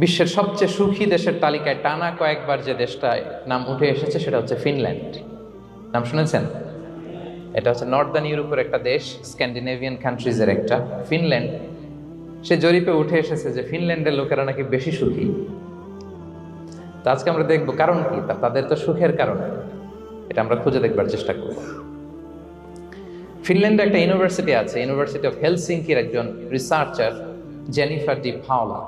বিশ্বের সবচেয়ে সুখী দেশের তালিকায় টানা কয়েকবার যে দেশটায় নাম উঠে এসেছে সেটা হচ্ছে ফিনল্যান্ড। নাম শুনেছেন? এটা হচ্ছে নর্দার্ন ইউরোপের একটা দেশ, স্ক্যান্ডিনেভিয়ান কান্ট্রিজের একটা ফিনল্যান্ড। সে জরিপে উঠে এসেছে যে ফিনল্যান্ডের লোকেরা নাকি বেশি সুখী। তো আজকে আমরা দেখবো কারণ কি, তাদের তো সুখের কারণ, এটা আমরা খুঁজে দেখবার চেষ্টা করব। ফিনল্যান্ডে একটা ইউনিভার্সিটি আছে, ইউনিভার্সিটি অফ হেলসিঙ্কির একজন রিসার্চার জেনিফার ডি পাওলা,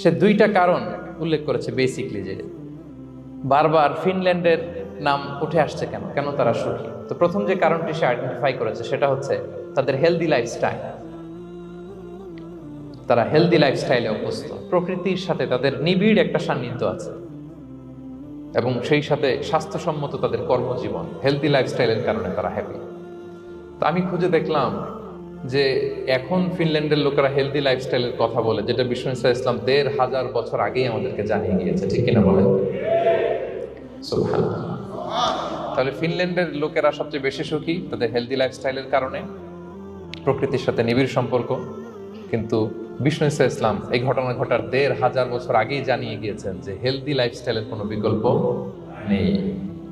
সে দুইটা কারণ উল্লেখ করেছে বেসিকলি, যে বারবার ফিনল্যান্ডের নাম উঠে আসছে কেন, কেন তারা সুখী। তো প্রথম যে কারণটি সে আইডেন্টিফাই করেছে সেটা হচ্ছে তাদের হেলদি লাইফস্টাইল। তারা হেলদি লাইফস্টাইলে অভ্যস্ত, প্রকৃতির সাথে তাদের নিবিড় একটা সান্নিধ্য আছে এবং সেই সাথে স্বাস্থ্যসম্মত তাদের কর্মজীবন, হেলদি লাইফস্টাইলের কারণে তারা হ্যাপি। তো আমি খুঁজে দেখলাম যে এখন ফিনল্যান্ডের লোকেরা হেলদি লাইফস্টাইলের কথা বলে, যেটা বিষ্ণু ইসলাম ১৫০০ বছর আগেই আমাদেরকে জানিয়ে গিয়েছে, ঠিক কিনা বলেন? সুবহানাল্লাহ। তাহলে ফিনল্যান্ডের লোকেরা সবচেয়ে বেশি সুখী তাদের হেলদি লাইফস্টাইলের কারণে, প্রকৃতির সাথে নিবিড় সম্পর্ক। কিন্তু বিষ্ণু ইসলাম এই ঘটনা ঘটার ১৫০০ বছর আগেই জানিয়ে গিয়েছেন যে হেলদি লাইফস্টাইলের কোনো বিকল্প নেই।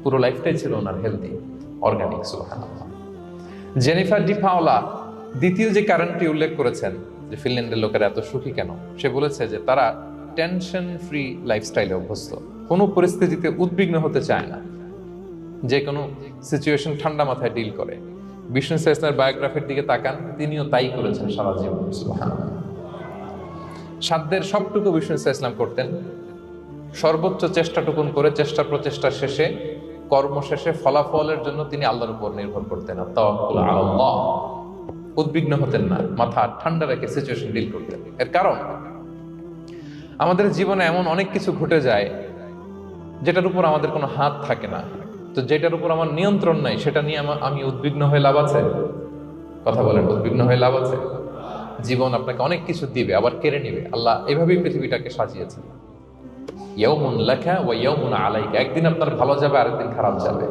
পুরো লাইফটাই ছিল ওনার হেলদি, অর্গানিক। সুবহানাল্লাহ। জেনিফার ডি পাওলা দ্বিতীয় যে কারণটি উল্লেখ করেছেন যে ফিনল্যান্ডের লোকেরা এত সুখী কেন, সে বলেছে যে তারা টেনশন ফ্রি লাইফস্টাইলে অভ্যস্ত, কোনো পরিস্থিতিতে উদ্বিগ্ন হতে চায় না, যে কোনো সিচুয়েশন ঠান্ডা মাথায় ডিল করে। বিষ্ণু ইসলামের বায়োগ্রাফির দিকে তাকান, তিনিও তাই করেছেন সারা জীবন। সুবহানাল্লাহ। সাধ্যের সবটুকু বিষ্ণু ইসলাম করতেন, সর্বোচ্চ চেষ্টাটুকুন করে চেষ্টা প্রচেষ্টা শেষে, কর্ম শেষে ফলাফলের জন্য তিনি আল্লাহর উপর নির্ভর করতেন। তাওয়াক্কুল আলাল্লাহ। উদ্বিগ্ন হতেন না, মাথা ঠান্ডা রেখে সিচুয়েশন ডিল করতেন। এর কারণ আমাদের জীবনে এমন অনেক কিছু ঘটে যায় যেটার উপর আমাদের কোনো হাত থাকে না। তো যেটার উপর আমার নিয়ন্ত্রণ নাই সেটা নিয়ে আমি উদ্বিগ্ন হয়ে লাভ আছে? কথা বলেন, উদ্বিগ্ন হয়ে লাভ আছে? জীবন আপনাকে অনেক কিছু দিবে, আবার কেড়ে নিবে। আল্লাহ এভাবেই পৃথিবীটাকে সাজিয়েছেন। ইয়াউমুন লাকা ওয়া ইয়াউমুন আলাইকা, একদিন আপনার ভালো যাবে, আরেকদিন খারাপ যাবে।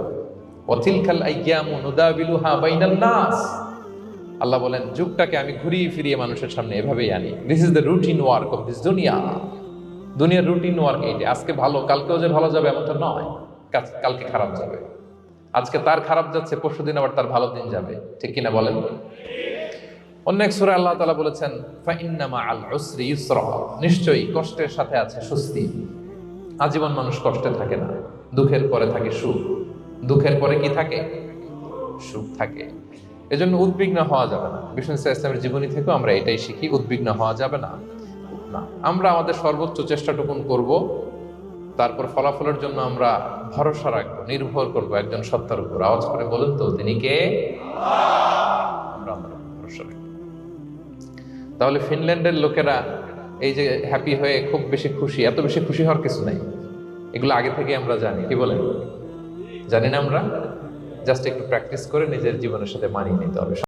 ওয়া তিলকাল আইয়ামু নুদাবিলুহা বাইনান নাস, আল্লাহ বলেন যুগটাকে আমি ঘুরিয়ে ফিরিয়ে মানুষের সামনে এভাবেই আনি। This is the routine work of this দুনিয়া। দুনিয়ার রুটিন ওয়ার্ক এইটা। আজকে ভালো, কালকেও যে ভালো যাবে এমন তো নয়, কালকে খারাপ যাবে। আজকে তার খারাপ যাচ্ছে, পরশুদিন আবার তার ভালো দিন যাবে, ঠিক কিনা বলেন? অন্য এক সূরায় আল্লাহ তাআলা বলেছেন ফাইন্না মাআল উসরি ইউসরা, নিশ্চয়ই কষ্টের সাথে আছে স্বস্তি। আজীবন মানুষ কষ্টে থাকে না, দুঃখের পরে থাকে সুখ। দুঃখের পরে কি থাকে? সুখ থাকে। এজন্য উদ্বিগ্ন হওয়া যাবে না। বিষ্ণু ইসলামের জীবনী থেকেও আমরা এটাই শিখি, উদ্বিগ্ন হওয়া যাবে না। আমরা আমাদের সর্বোচ্চ চেষ্টাটুকুন করব, তারপর ফলাফলের জন্য আমরা ভরসা রাখবো, নির্ভর করবো একজন সত্তার উপর। আওয়াজ করে বলেন তো, তিনি কে? আমরা ভরসা রাখবো। তাহলে ফিনল্যান্ডের লোকেরা এই যে হ্যাপি হয়ে খুব বেশি খুশি, এত বেশি খুশি হওয়ার কিছু নাই। এগুলো আগে থেকে আমরা জানি, কি বলেন? জানি না আমরা? জাস্ট একটু প্র্যাকটিস করে নিজের জীবনের সাথে মানিয়ে নিতে হবে।